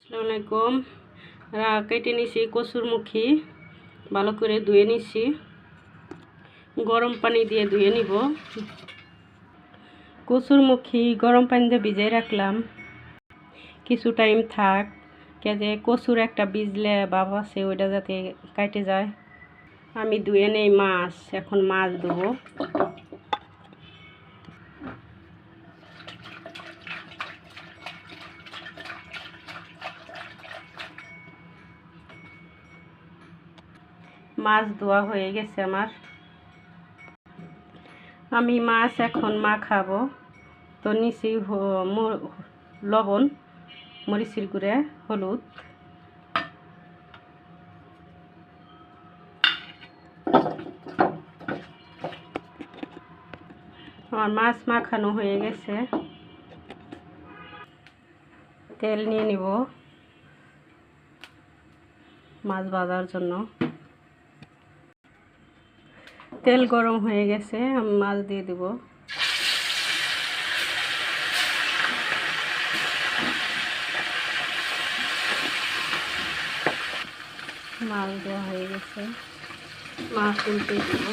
আসসালামু আলাইকুম। কেটে নিছি কচুরমুখী, ভালো করে ধুয়ে নিছি, গরম পানি দিয়ে ধুয়ে নিব। কচুরমুখী গরম পানিতে ভিজিয়ে রাখলাম, কিছু টাইম থাক, যে কচুর একটা ভিজলে ভাব আছে ওইটা যাতে কাটে যায়। আমি ধুয়ে নেই মাছ, এখন মাছ দেবো। মাছ ধোয়া হয়ে গেছে আমার। আমি মাছ এখন মাখাবো। তো নিচে লবণ, মরিচের গুঁড়া, হলুদ, আমার মাছ মাখানো হয়ে গেছে। তেল নিয়ে নিব মাছ ভাজার জন্য। তেল গরম হয়ে গেছে, আমি মাছ দিয়ে দেব। মাছ দেওয়া হয়ে গেছে, মাছ উল্টে দেব।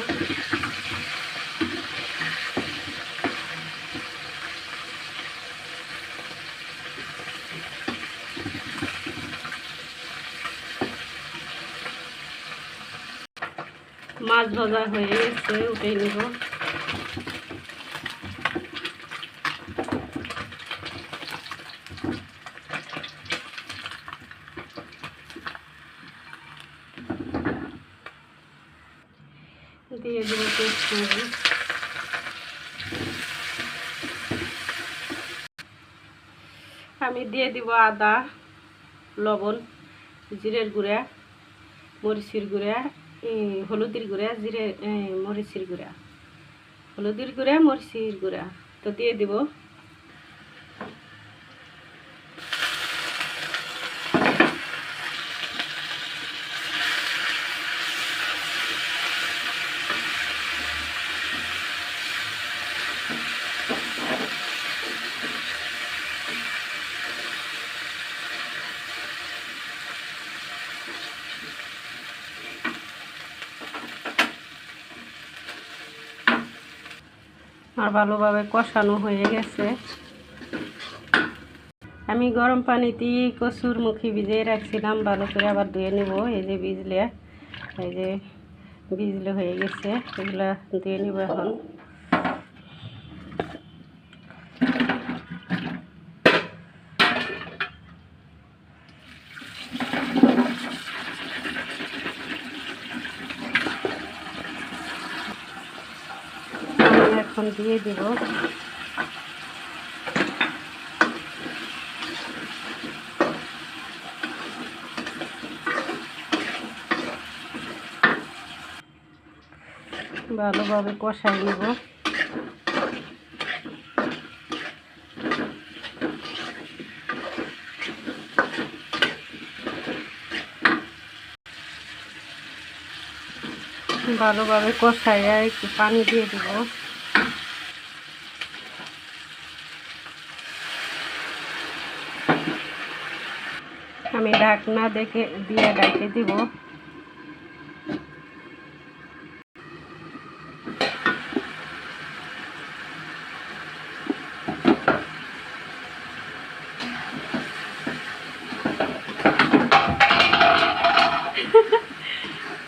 মাছ ভাজা হয়ে গেছে, উঠে নেব। দিয়ে দেব পেস্ট। আমি দিয়ে দিব আদা, লবণ, জিরের গুঁড়া, মরিচের গুঁড়া, হলুদের গুঁড়া, মরিচের গুঁড়া, হলুদের গুঁড়া, মরিচের গুঁড়া। তো দিয়ে দিব। আর ভালোভাবে কষানো হয়ে গেছে। আমি গরম পানিতে কচুরমুখী ভিজিয়ে রাখছিলাম, ভালো করে আবার ধুয়ে নেব। এই যে ভিজলে হয়ে গেছে, এগুলা ধুয়ে নেব এখন। এখন দিয়ে দেব ভালোভাবে কষাই নেব। ভালোভাবে কষাইয়া একটু পানি দিয়ে দেব। আমি ঢাকনা দিয়ে ঢেকে দিব।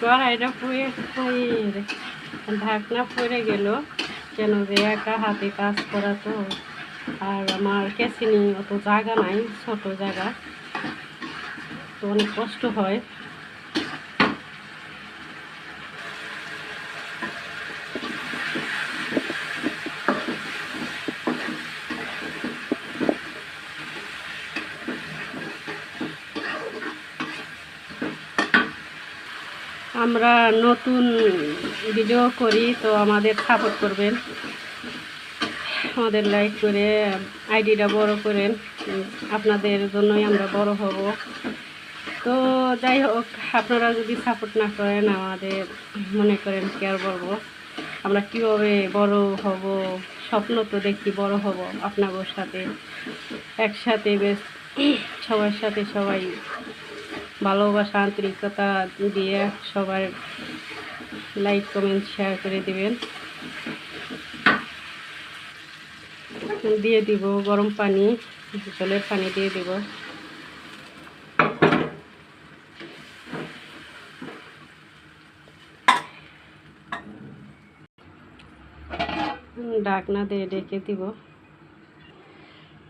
কড়াইটা ঢাকনা পড়ে গেল, কেন যে একা হাতে কাজ করা তো, আর আমার ক্যাচিনি অত জায়গা নাই, ছোট জায়গা, তো অনেক কষ্ট হয়। আমরা নতুন ভিডিও করি, তো আমাদের সাপোর্ট করবেন, আমাদের লাইক করে আইডিটা বড় করেন, আপনাদের জন্যই আমরা বড় হব। তো যাই হোক, আপনারা যদি সাপোর্ট না করেন, আমাদের মনে করেন কি আর বলবো, আমরা কীভাবে বড় হব, স্বপ্ন তো দেখি বড় হব আপনাদের সাথে একসাথে, বেশ সবার সাথে সবাই ভালোবাসা আন্তরিকতা দিয়ে সবার লাইক কমেন্ট শেয়ার করে দিবেন। দিয়ে দিব গরম পানি, জলের পানি দিয়ে দিব। ঢাকনা দিয়ে ঢেকে দিব।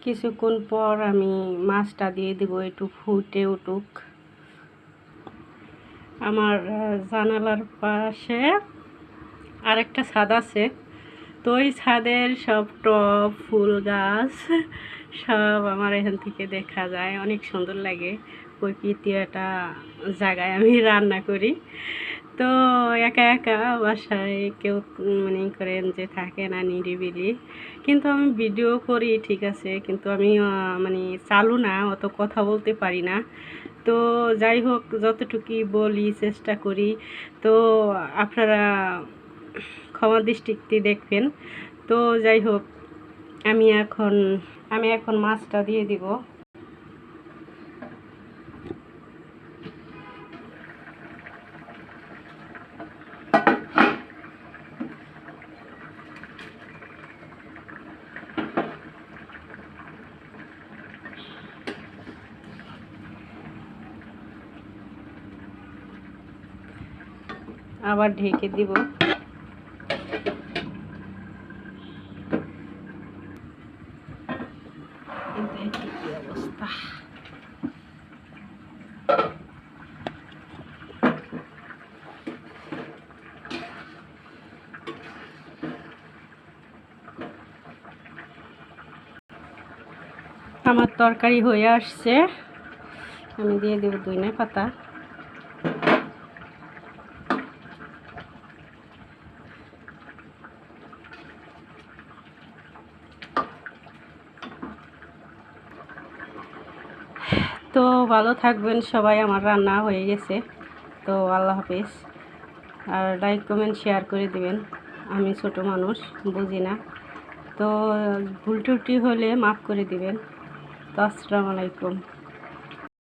কিছুক্ষণ পর আমি মাছটা দিয়ে দিব, একটু ফুটে উঠুক। আমার জানালার পাশে আরেকটা ছাদ আছে, তো ওই ছাদের সব টব ফুল গাছ সব আমার এখান থেকে দেখা যায়, অনেক সুন্দর লাগে। প্রকৃতি একটা জায়গায় আমি রান্না করি, তো একা একা বাসায় কেউ মনে করেন যে থাকে না, নিরিবিলি। কিন্তু আমি ভিডিও করি ঠিক আছে, কিন্তু আমি মানে চালু না, অত কথা বলতে পারি না। তো যাই হোক, যতটুকুই বলি চেষ্টা করি, তো আপনারা ক্ষমা দৃষ্টিতে দেখবেন। তো যাই হোক, আমি এখন মাছটা দিয়ে দিব। আবার ঢেকে দিব। কি অবস্থা! আমার তরকারি হয়ে আসছে, আমি দিয়ে দেব ধনিয়া পাতা। তো ভালো থাকবেন সবাই, আমার রান্না হয়ে গেছে। তো আল্লাহ হাফেজ। আর লাইক কমেন্ট শেয়ার করে দিবেন। আমি ছোট মানুষ, বুঝি না, তো ভুল ত্রুটি হলে মাফ করে দিবেন। তো আসসালামু আলাইকুম।